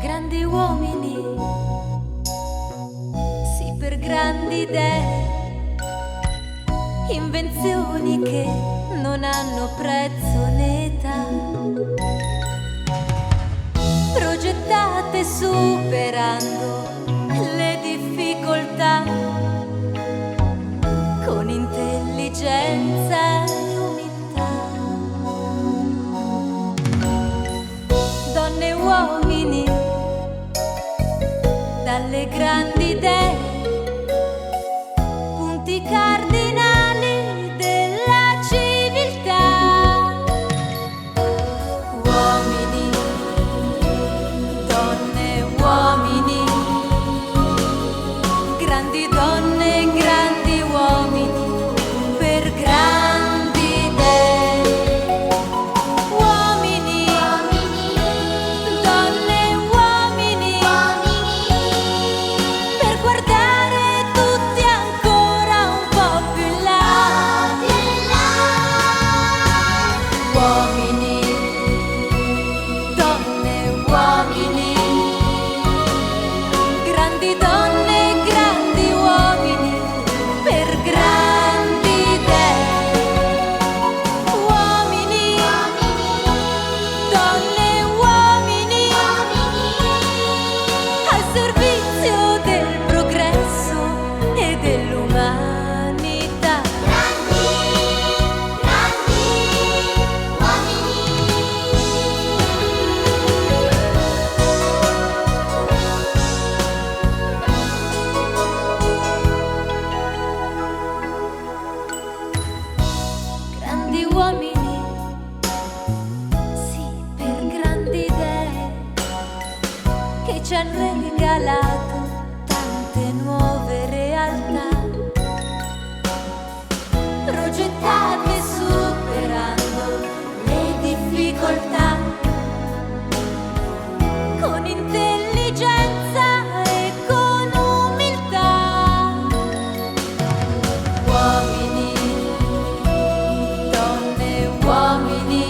grandi uomini, sì, per grandi idee, invenzioni che non hanno prezzo né età, progettate superando le difficoltà, con intelligenza e umiltà. Donne e uomini, dalle grandi idee, punti cardinali della civiltà. Uomini, donne e uomini, grandi donne e grandi uomini, per grandi idee. Uomini, donne e uomini, per guardare tutti ancora un po' più in là. Uomini, donne e uomini, grandi donne e grandi uomini, per grandi idee. Uomini, donne e uomini, al servizio del progresso e dell'umanità. Grandi uomini, sì, per grandi idee, che ci hanno regalato tante nuove realtà, progettate superando le difficoltà, con intelligenza e con umiltà. Uomini, donne e uomini,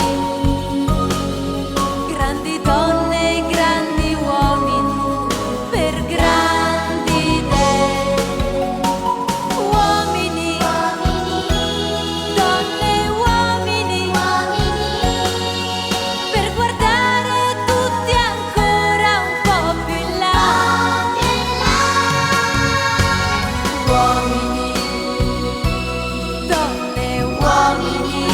grandi donne e grandi uomini, per grandi idee. Uomini, donne e uomini, per guardare tutti ancora un po' più in là. Uomini, donne e uomini,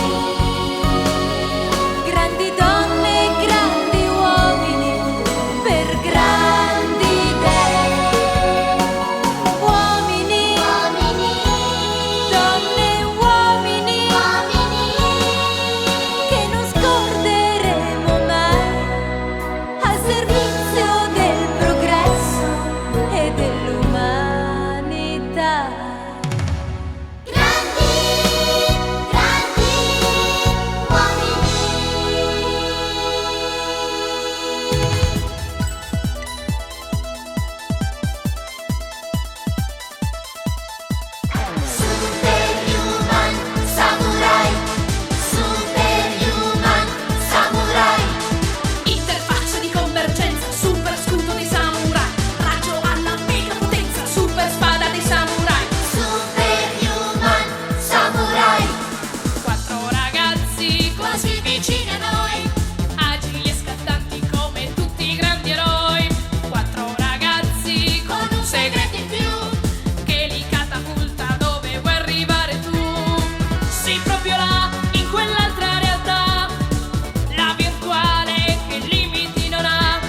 grandi donne e grandi uomini, per grandi idee. Uomini, donne e uomini, che non scorderemo mai, al servizio del progresso e dell'umanità. Superhuman Samurai, Superhuman Samurai, Interfaccia di convergenza, super scudo dei samurai, raggio alla mega potenza, super spada dei samurai. Superhuman Samurai, Quattro ragazzi così vicini a noi, agili e scattanti come tutti i grandi eroi. Quattro ragazzi con un segreto in più, che li catapulta dove vuoi arrivare tu. Sì, proprio là, in quell'altra realtà, la virtuale che limiti non ha.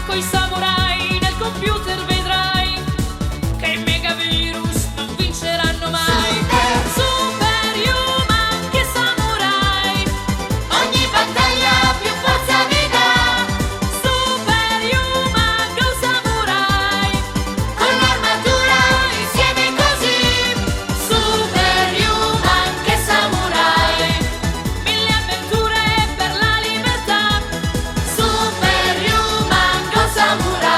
Coi samurai nel computer vedrai che i megavirus non vinceranno mai. Superhuman che samurai, ogni battaglia più forza mi dà, Superhuman go samurai, con l'armatura insieme così. Superhuman che samurai, mille avventure per la libertà. Superhuman go samurai.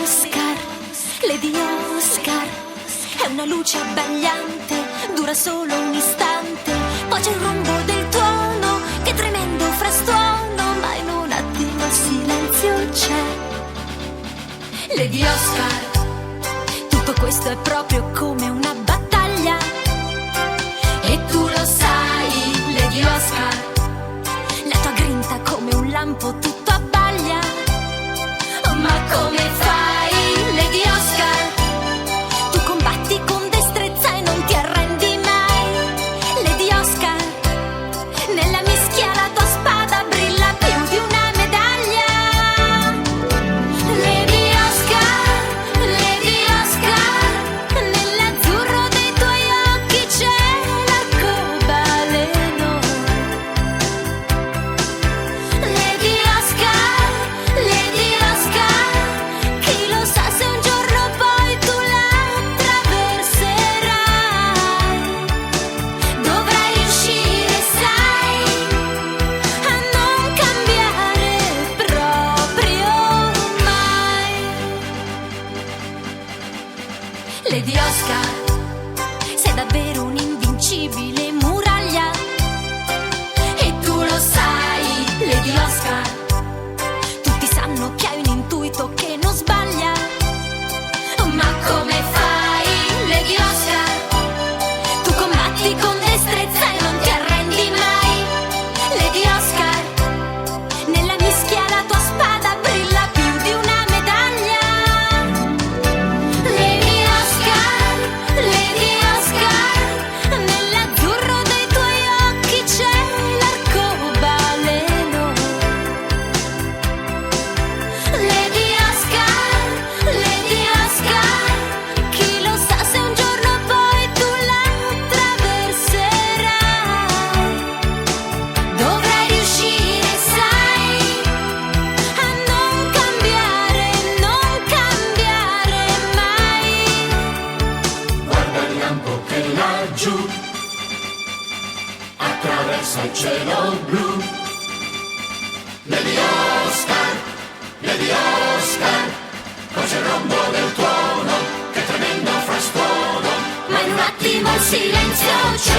Oscar, Lady Oscar, è una luce abbagliante, dura solo un istante, poi c'è il rombo del tuono, che tremendo frastuono, ma in un attimo il silenzio c'è. Lady Oscar, tutto questo è proprio come una battaglia, e tu lo sai, Lady Oscar, la tua grinta come un lampo tutto abbaglia. Ma come fai, Lady Oscar? Tu combatti con destrezza e non ti arrendi mai. Lady Oscar, nella mischia la tua spada brilla più di una medaglia. Lady Oscar, nell'azzurro dei tuoi occhi c'è l'arcobaleno. Lady Oscar, chi lo sa se un giorno poi tu la attraverserai. Dovrai riuscire, sai, a non cambiare proprio mai. Lady Oscar, sei davvero un'invincibile muraglia, e tu lo sai, Lady Oscar, tutti sanno che hai un intuito che non sbaglia. Ma come fai, Lady Oscar? Tu combatti con destrezza e non ti arrendi mai. Lady Oscar, nella mischia la tua spada brilla più di una medaglia. Lady Oscar, nell'azzurro dei tuoi occhi c'è l'arcobaleno. Lady Oscar, chi lo sa se un giorno poi tu la attraverserai. Dovrai riuscire, sai, a non cambiare mai. Guarda il lampo che laggiù attraversa il cielo blu. Lady Oscar, poi c'è il rombo del tuono, che tremendo frastuono, Ma in un attimo il silenzio c'è.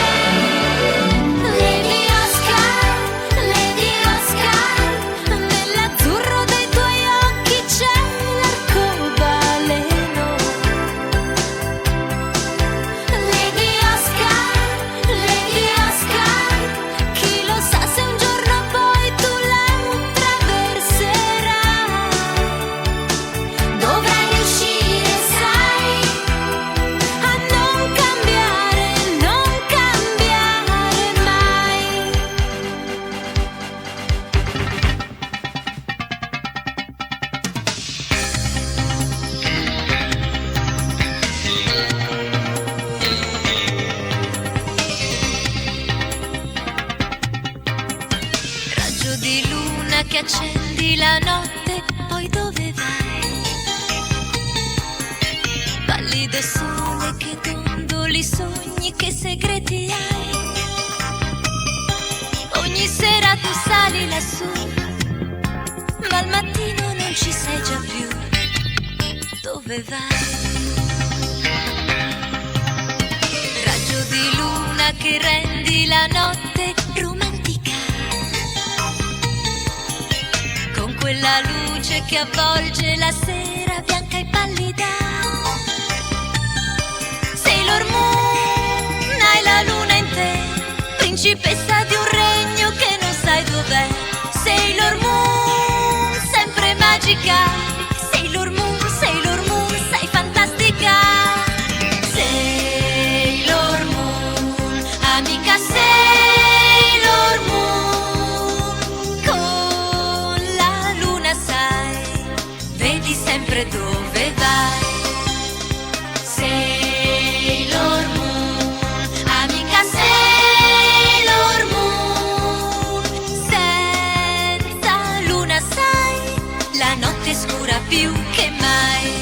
Lady Oscar, nell'azzurro dei tuoi occhi c'è l'arcobaleno. Lady Oscar, chi lo sa se un giorno poi tu la attraverserai. Dovrai riuscire, sai, a non cambiare mai. Raggio di luna che accendi la notte, poi dove vai? Pallido sole che dondoli sogni, che segreti hai? Ogni sera tu sali lassù, ma al mattino non ci sei già più. Dove vai? Raggio di luna che rendi la notte romantica, con quella luce che avvolge la sera bianca e pallida. Sailor Moon, hai la luna in te, principessa di un regno che non sai dov'è. Sailor Moon, sempre magica. Sailor Moon, sei fantastica. Sailor Moon, amica Sailor Moon, con la luna sai, vedi sempre dove vai. Sailor Moon, amica Sailor Moon, senza luna sai, la notte è scura più che mai.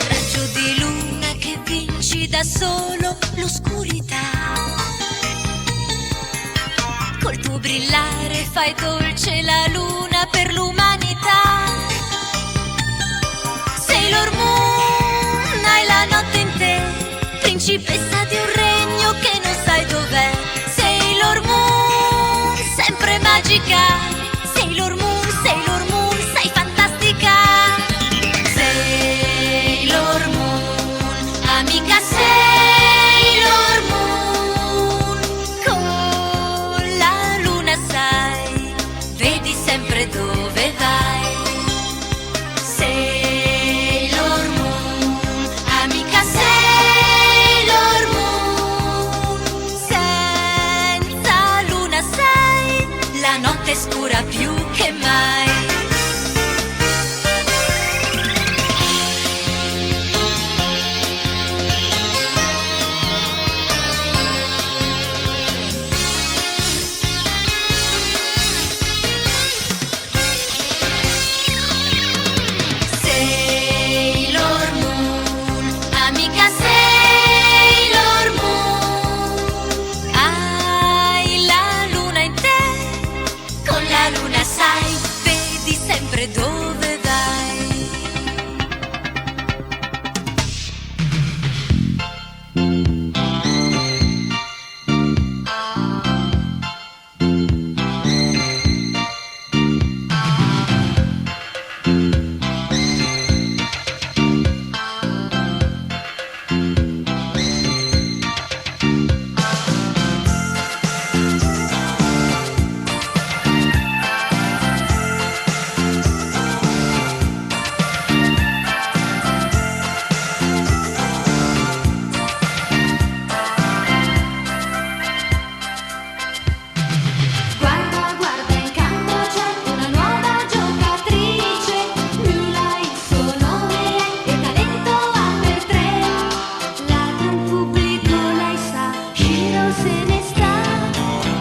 Raggio di luna che vinci da solo l'oscurità, col tuo brillare, fai dolce la luna per l'umanità. Sailor Moon, hai la notte in te, principessa di un regno che non sai dov'è. Sailor Moon, sempre magica. Sailor Moon, sei fantastica. Sailor Moon, amica Sailor Moon, con la luna sai, vedi sempre dove vai. Sailor Moon, amica Sailor Moon, senza luna sai, la notte è scura più che mai. Sailor Moon, amica Sailor Moon, hai la luna in te, con la luna sai, vedi sempre dove vai. Guarda, guarda, in campo c'è una nuova giocatrice. Mila il suo nome è e talento ha per tre. Ladra il pubblico, lei sa, Shiro se ne sta.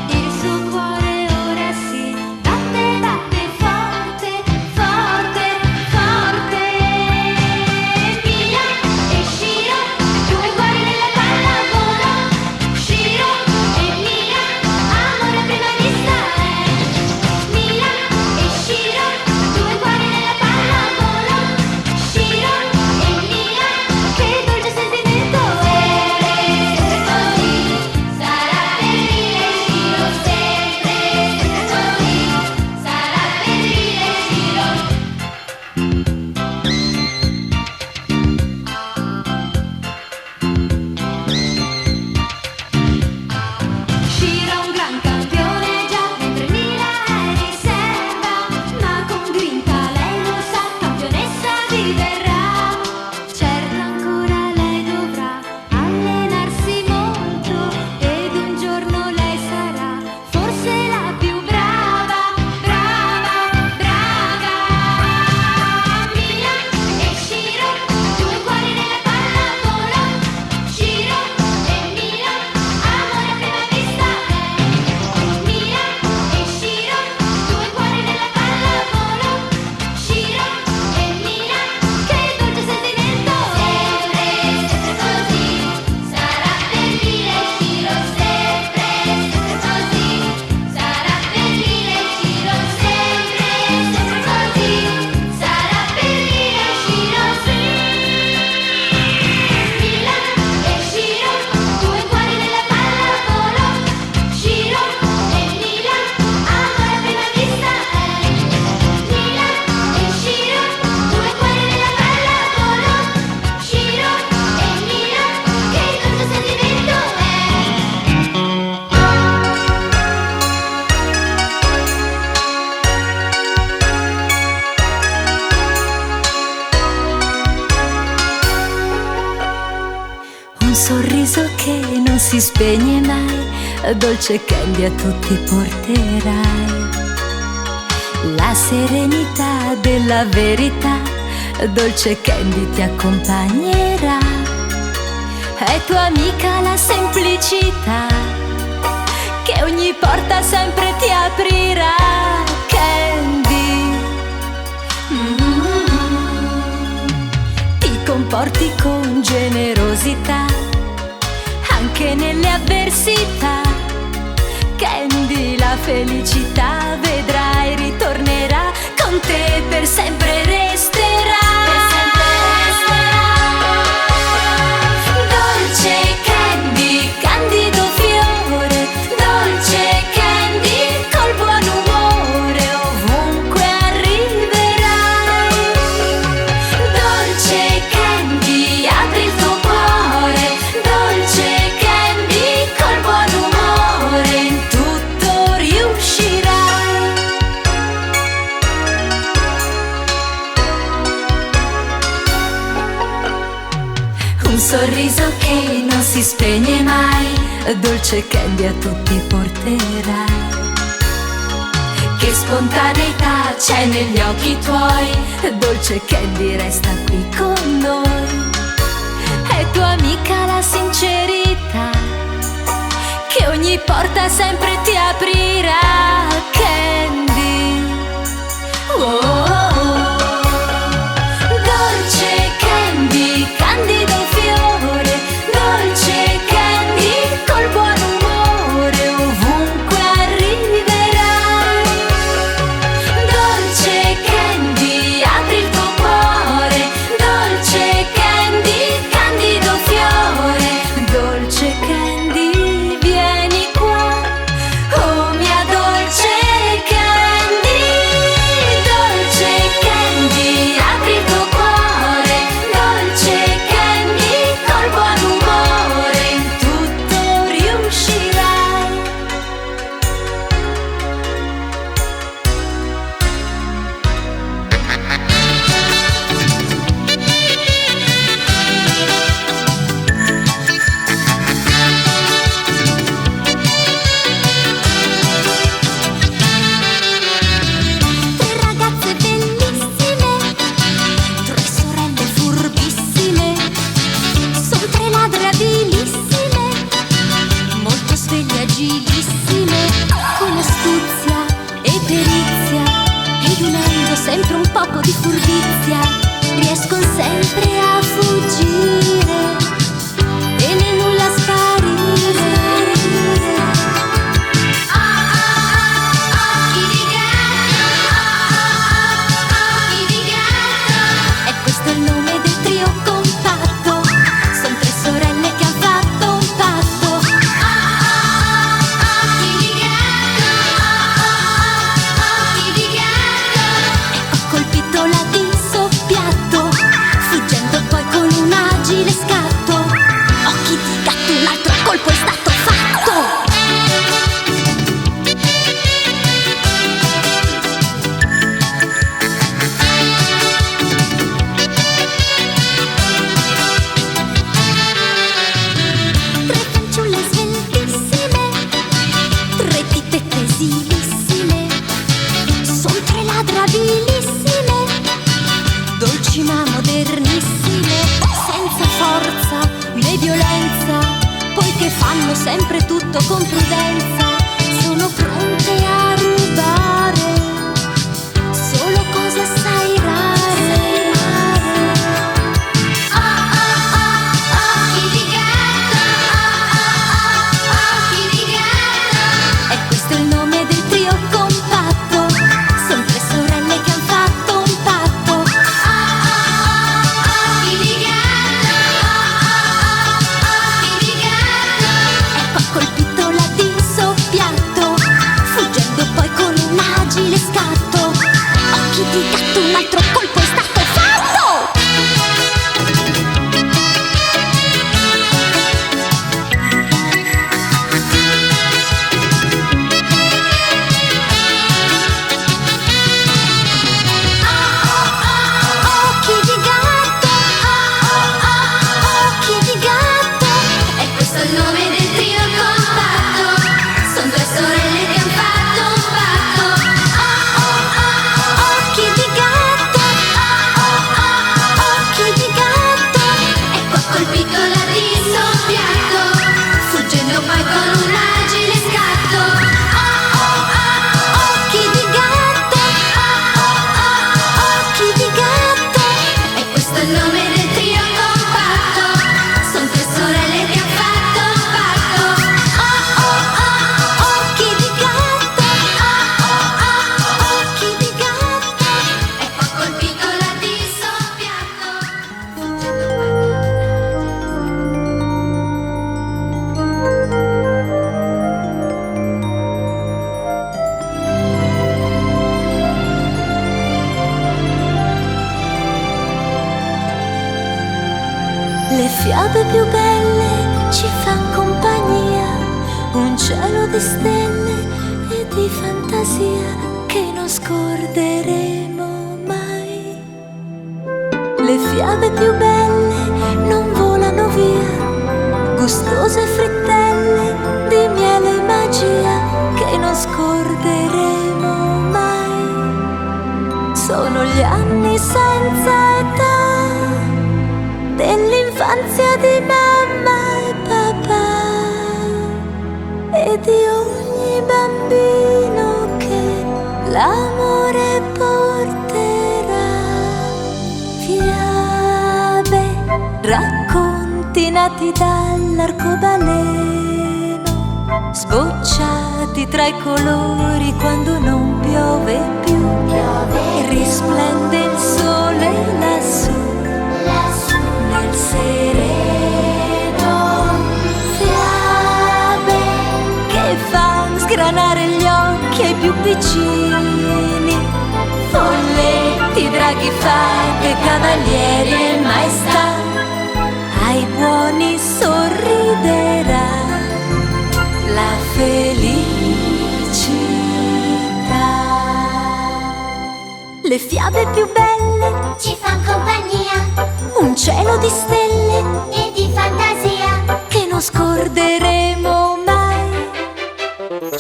Il suo cuore ora si batte, batte forte, forte, forte. Mila e Shiro, due cuori nella pallavolo. Shiro e Mila, amore a prima vista è. Mila e Shiro, due cuori nella pallavolo. Shiro e Mila, che dolce sentimento è. Così sarà per Mila e Shiro sempre. Così sarà per Mila e Shiro. Shiro un gran campione già, mentre Mila è riserva, ma con grinta lei lo sa, campionessa diverrà. Certo ancora lei dovrà allenarsi molto, ed un giorno lei sarà forse la più brava, brava, brava. Mila e Shiro, due cuori nella pallavolo. Shiro e Mila, amore a prima vista è. Mila e Shiro, due cuori nella pallavolo. Shiro e Mila, che dolce sentimento è. Sempre così sarà per Mila e Shiro sempre. Sempre così sarà per Mila e Shiro sempre. Sempre così sarà per Mila e Shiro Mila e Shiro, due cuori nella pallavolo. Shiro e Mila, amore a prima vista è. Mila e Shiro, due cuori nella pallavolo. Shiro e Mila, che dolce sentimento è. Un sorriso che non si spegne mai, dolce candy a tutti porterai. La serenità della verità, dolce candy ti accompagnerà. È tua amica la semplicità, che ogni porta sempre ti aprirà. Candy, ti comporti con generosità, anche nelle avversità. Candy, la felicità vedrai ritornerà con te, per sempre resterà. Dolce candy, candido fiore, dolce candy col buon umore ovunque arriverai. Dolce candy, apri il tuo cuore, dolce candy col buon umore in tutto riuscirai. Un sorriso che non si spegne mai, dolce candy a tutti porterai. Che spontaneità c'è negli occhi tuoi, dolce candy resta qui con noi. È tua amica la sincerità, che ogni porta sempre ti aprirà, candy. Oh, oh, oh. Dolce candy, candido fiore, dolce candy col buon umore ovunque arriverai. Dolce candy, apri il tuo cuore, dolce candy, candido fiore, dolce candy, vieni qua, oh mia dolce candy. Dolce candy, apri il tuo cuore, dolce candy col buon umore in tutto riuscirai. Tre ragazze bellissime, tre sorelle furbissime, son tre ladre abilissime, molto sveglie agilissime, con astuzia e perizia, ed unendo sempre un poco di furbizia, riescono sempre a fuggire e nel nulla sparire. E questo è il nome del trio compatto, son tre sorelle che han fatto un patto. E ho colpito la di soppiatto, fuggendo poi con un agile scatto. Occhi di gatto, un altro colpo è stato fatto. Tre fanciulle sveltissime, tre tippette esilissime, son tre ladre abilissime, dolci ma modernissime, senza forza né violenza, poiché fanno sempre tutto con prudenza, sono pronte a rubare solo cose assai rare. E questo è il nome del trio compatto, son tre sorelle che han fatto un patto. E poi ho colpito la di soppiatto, fuggendo poi con un agile scatto. Occhi di gatto, un altro colpo è stato fatto. Occhi di gatto, occhi di gatto. E questo è il nome del trio compatto, son due sorelle che han fatto un patto. Occhi di gatto, fiabe più belle ci fan compagnia, un cielo di stelle e di fantasia che non scorderemo mai. Le fiabe più belle non volano via, gustose frittelle di miele e magia che non scorderemo mai. Sono gli anni senza età dell'infanzia di mamma e papà e di ogni bambino che l'amore porterà. Fiabe, racconti nati dall'arcobaleno, sbocciati tra i colori quando non piove più, e risplende il sole lassù nel sereno. Fiabe che fan sgranare gli occhi ai più piccini, folletti, draghi, fate, cavalieri e maestà, ai buoni sorriderà la felicità. Le fiabe più belle Ci fan compagnia un cielo di stelle e di fantasia che non scorderemo mai.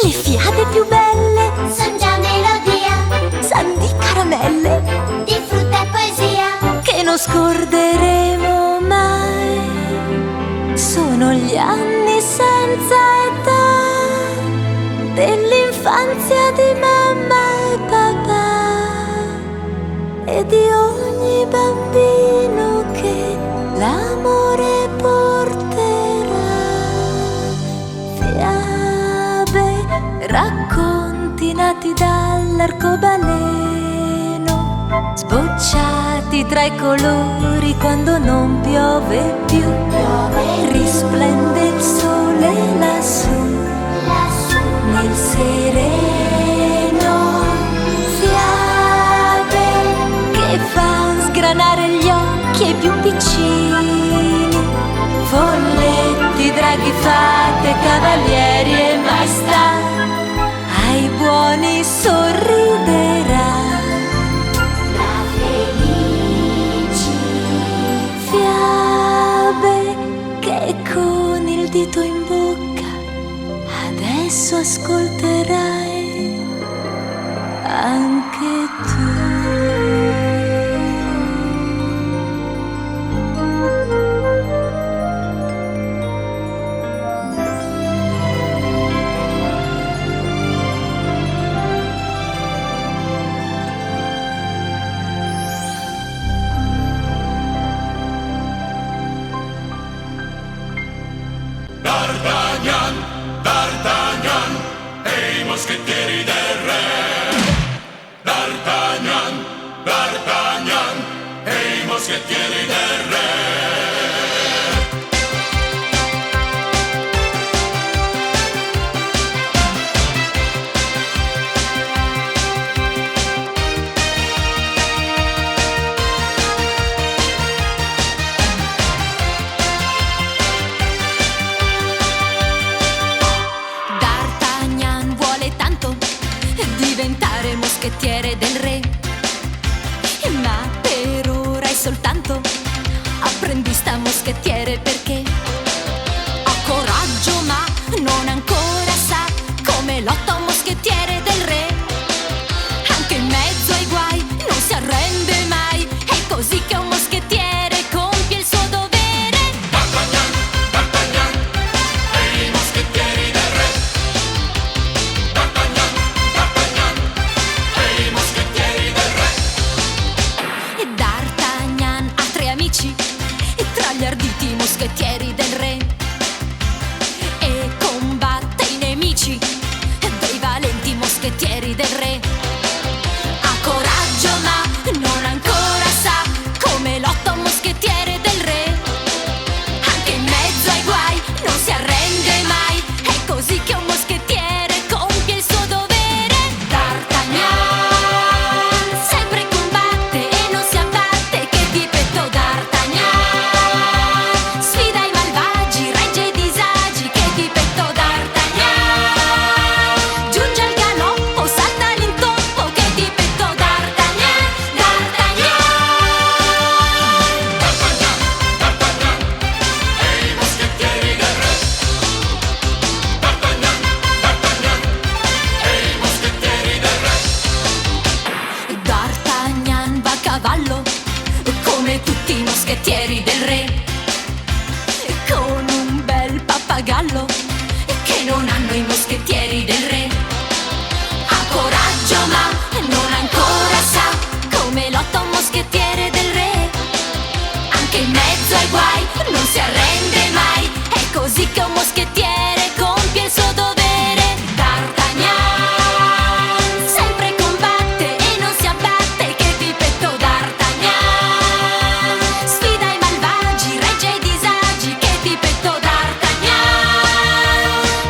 Le fiabe più belle son già melodia san di caramelle di frutta e poesia. che non scorderemo mai. Sono gli anni senza età dell'infanzia di mamma e papà e di ogni bambino che l'amore porterà. Fiabe, racconti nati dall'arcobaleno, sbocciati tra i colori quando non piove più, risplende il sole lassù nel sereno. Fiabe che fan sgranare gli occhi ai più piccini, folletti, draghi, fate, cavalieri e maestà, ai buoni sorriderà la felicità. Fiabe che con il dito in bocca adesso ascolterai anche tu. D'Artagnan, D'Artagnan, e i moschettieri del re. D'Artagnan, D'Artagnan, e i moschettieri del re. D'Artagnan vuole tanto diventare moschettiere del re, ma per ora è soltanto apprendista moschettiere perché ha coraggio ma non ancora sa come lotta un moschettiere del re. Anche in mezzo ai guai non si arrende mai, è così che un moschettiere compie il suo dovere. D'Artagnan, D'Artagnan, e i moschettieri del re. D'Artagnan, D'Artagnan, e i moschettieri del re. E D'Artagnan ha tre amici, e tra gli arditi moschettieri come tutti i moschettieri del re, con un bel pappagallo che non hanno i moschettieri del re. Ha coraggio ma non ancora sa come lotta un moschettiere del re. Anche in mezzo ai guai non si arrende mai, è così che un moschettiere compie il suo dovere. D'Artagnan sempre combatte e non si abbatte, che tipetto D'Artagnan. Sfida i malvagi, regge i disagi, che tipetto D'Artagnan.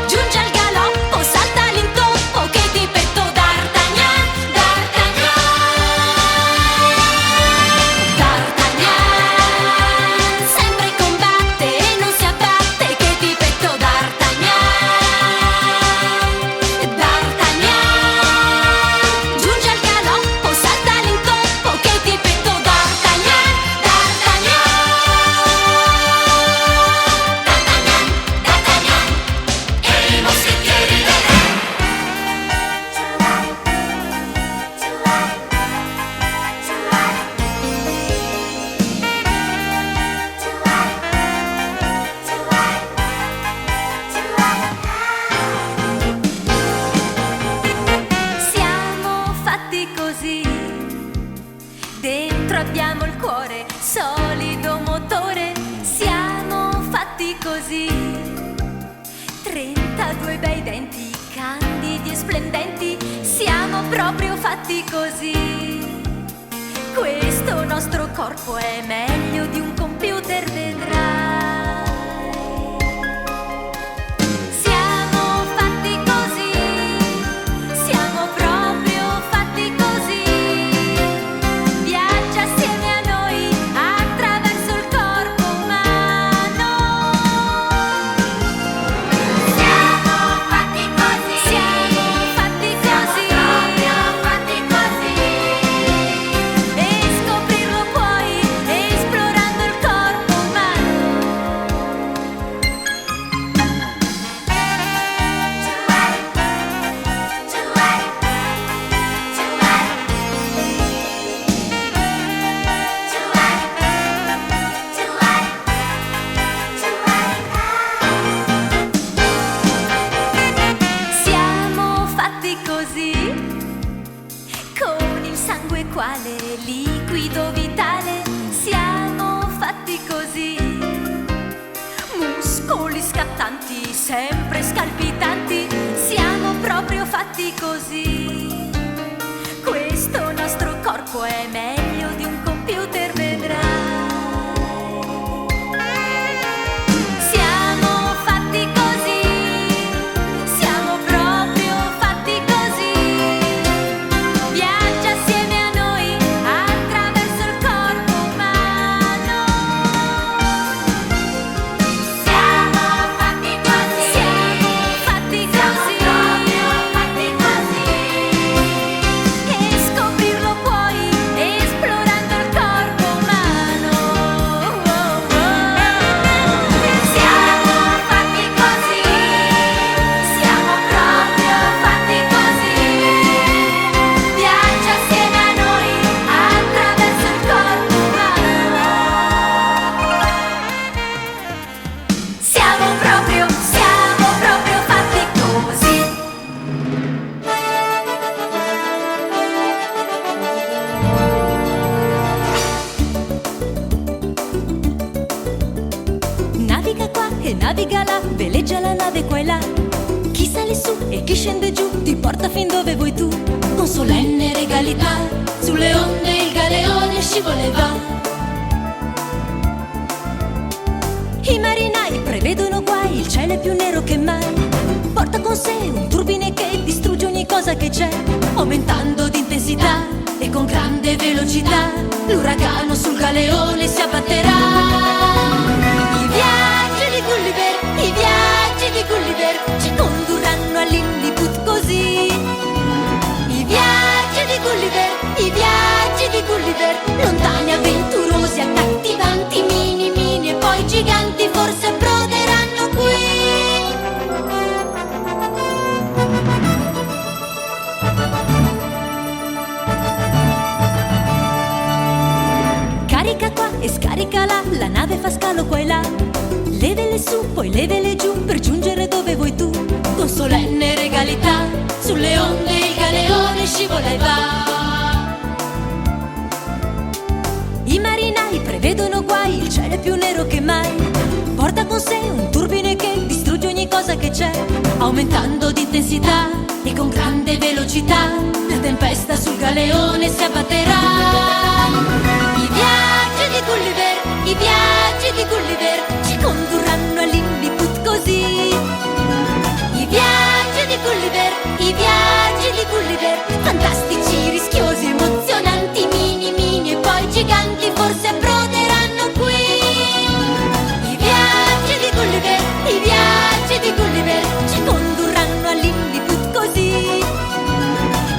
Giunge al galoppo, salta all'intoppo, che tipetto D'Artagnan. D'Artagnan sempre combatte e non si abbatte, che tipetto D'Artagnan. D'Artagnan giunge al galoppo, salta all'intoppo, che tipetto D'Artagnan. D'Artagnan e i moschettieri del re. Siamo fatti così, dentro abbiamo il cuore, solido motore. Siamo fatti così, 32 bei denti, candidi e splendenti. Siamo proprio fatti così. Questo nostro corpo è meglio di un computer, vedrai. Siamo fatti così, siamo proprio fatti così. Viaggia assieme a noi attraverso il corpo umano. Siamo fatti così, Siamo fatti così, proprio fatti così. e scoprirlo puoi esplorando il corpo umano. Siamo fatti così, con il sangue quale liquido vitale. Siamo fatti così, muscoli scattanti, sempre scalpitanti. Siamo proprio fatti così. Questo nostro corpo è meglio di un computer, vedrai. Siamo fatti così, siamo proprio fatti così. Viaggia assieme a noi attraverso il corpo umano. Siamo fatti così, Siamo fatti così, proprio fatti così. e scoprirlo puoi esplorando il corpo umano. Siamo fatti così, siamo proprio fatti così. Viaggia assieme a noi attraverso il corpo umano. Siamo proprio fatti così. Naviga qua e naviga là, veleggia la nave qua e là. Chi sale su e chi scende giù ti porta fin dove vuoi tu. Con solenne regalità, sulle onde il galeone scivola e va. I marinai prevedono guai, il cielo è più nero che mai. Porta con sé un turbine che distrugge ogni cosa che c'è, aumentando di intensità e con grande velocità. L'uragano sul galeone si abbatterà. I viaggi di Gulliver ci condurranno a Lilliput così. I viaggi di Gulliver, lontani, avventurosi, accattivanti, mini, mini e poi giganti, forse approderanno qui. Carica qua scalo qua e là, levele su, poi levele giù, per giungere dove vuoi tu. Con solenne regalità, sulle onde il galeone scivola e va. I marinai prevedono guai, il cielo è più nero che mai. Porta con sé un turbine che distrugge ogni cosa che c'è, aumentando di intensità e con grande velocità. La tempesta sul galeone si abbatterà. I viaggi di Gulliver, i viaggi di Gulliver ci condurranno all'Illiput così. I viaggi di Gulliver, i viaggi di Gulliver, fantastici, rischiosi, emozionanti, mini, mini e poi giganti, forse approderanno qui. I viaggi di Gulliver, i viaggi di Gulliver ci condurranno all'Illiput così.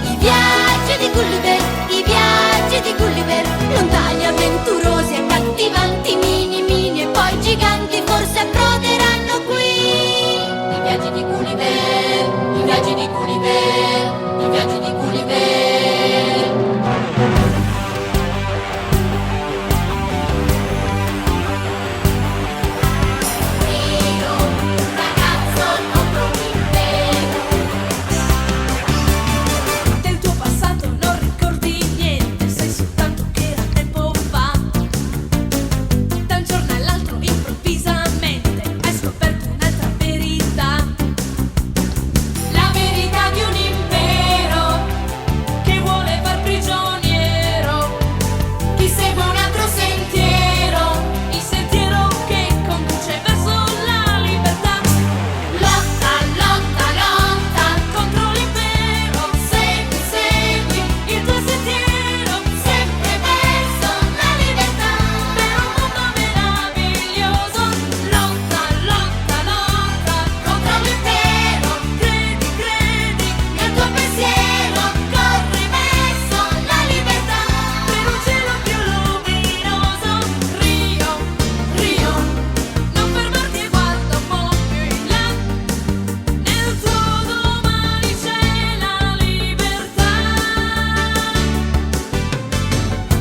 I viaggi di Gulliver, i viaggi di Gulliver, lontani, avventurosi, accattivanti, mini, mini e poi giganti, forse approderanno qui. I viaggi di Gulliver, i viaggi di Gulliver, i viaggi di Gulliver. Io, un ragazzo contro l'impero. Del tuo passato non ricordi niente, sai soltanto che era tempo fa. Da un giorno all'altro improvvisamente hai scoperto un'altra verità. La verità di un impero che vuole far prigioniero chi segue un altro sentiero, il sentiero che conduce verso la libertà. Lotta, lotta, lotta contro l'impero, segui, segui il tuo sentiero, sempre verso la libertà. Per un mondo meraviglioso, lotta, lotta, lotta contro l'impero, credi, credi nel tuo pensiero, corri verso la libertà. Per un cielo più luminoso, Rio, Rio, non fermarti e guarda un po' più in là. Nel tuo domani c'è la libertà.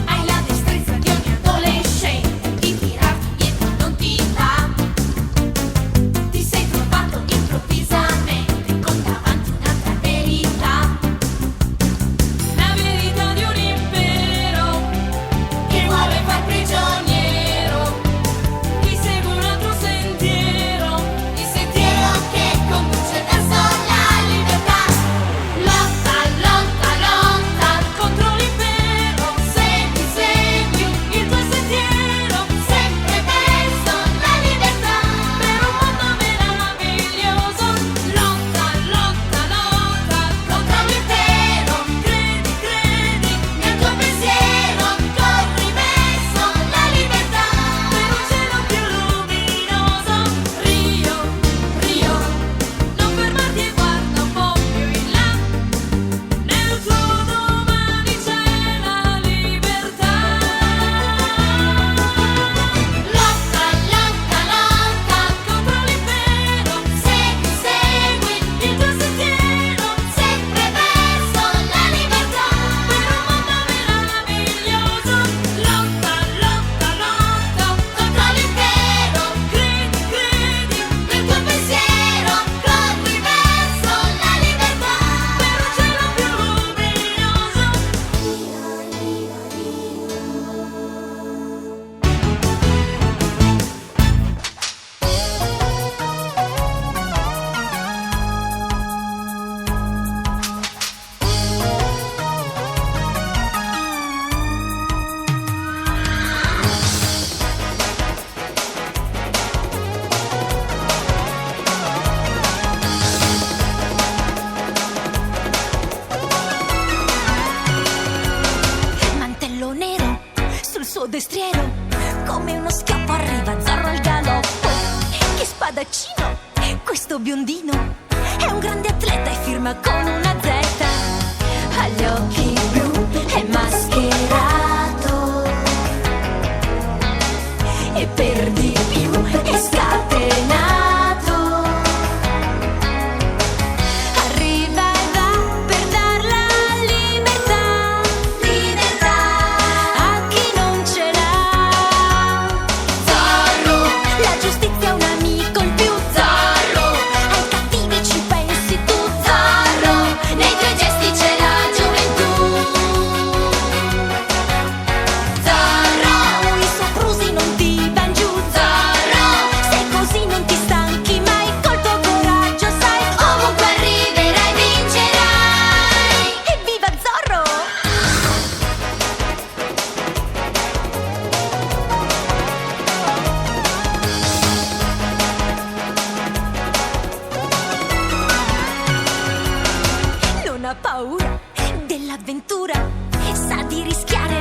Hai la destrezza di ogni adolescente, di tirarti indietro non ti va. Ti sei trovato improvvisamente con davanti un'altra verità. La verità di un impero che vuole far prigioniero chi segue un altro sentiero, il sentiero che conduce verso la libertà. Lotta, lotta, lotta contro l'impero, segui, segui il tuo sentiero, sempre verso la libertà. Per un mondo meraviglioso, lotta, lotta, lotta contro l'impero, credi, credi nel tuo pensiero, corri verso la libertà. Per un cielo più luminoso, Rio, Rio, non fermarti e guarda un po' più in là. Nel tuo domani c'è la libertà. Lotta, lotta, lotta contro l'impero, segui, segui il tuo sentiero, sempre verso la libertà. Per un mondo meraviglioso, lotta, lotta, lotta contro l'impero, credi, credi nel tuo pensiero, corri verso la libertà. Per un cielo più luminoso. Mantello nero sul suo destriero, come uno schioppo arriva Zorro al galoppo. Che spadaccino, questo biondino, è un grande atleta e firma con una Z. Ha gli occhi blu, è mascherato e per di più è scatenato. Arriva e va per dar la libertà, libertà a chi non ce l'ha. Zorro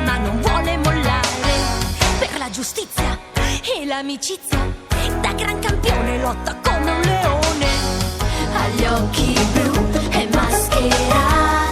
ma non vuole mollare. Per la giustizia e l'amicizia, da gran campione lotta come un leone. Ha gli occhi blu, è mascherato,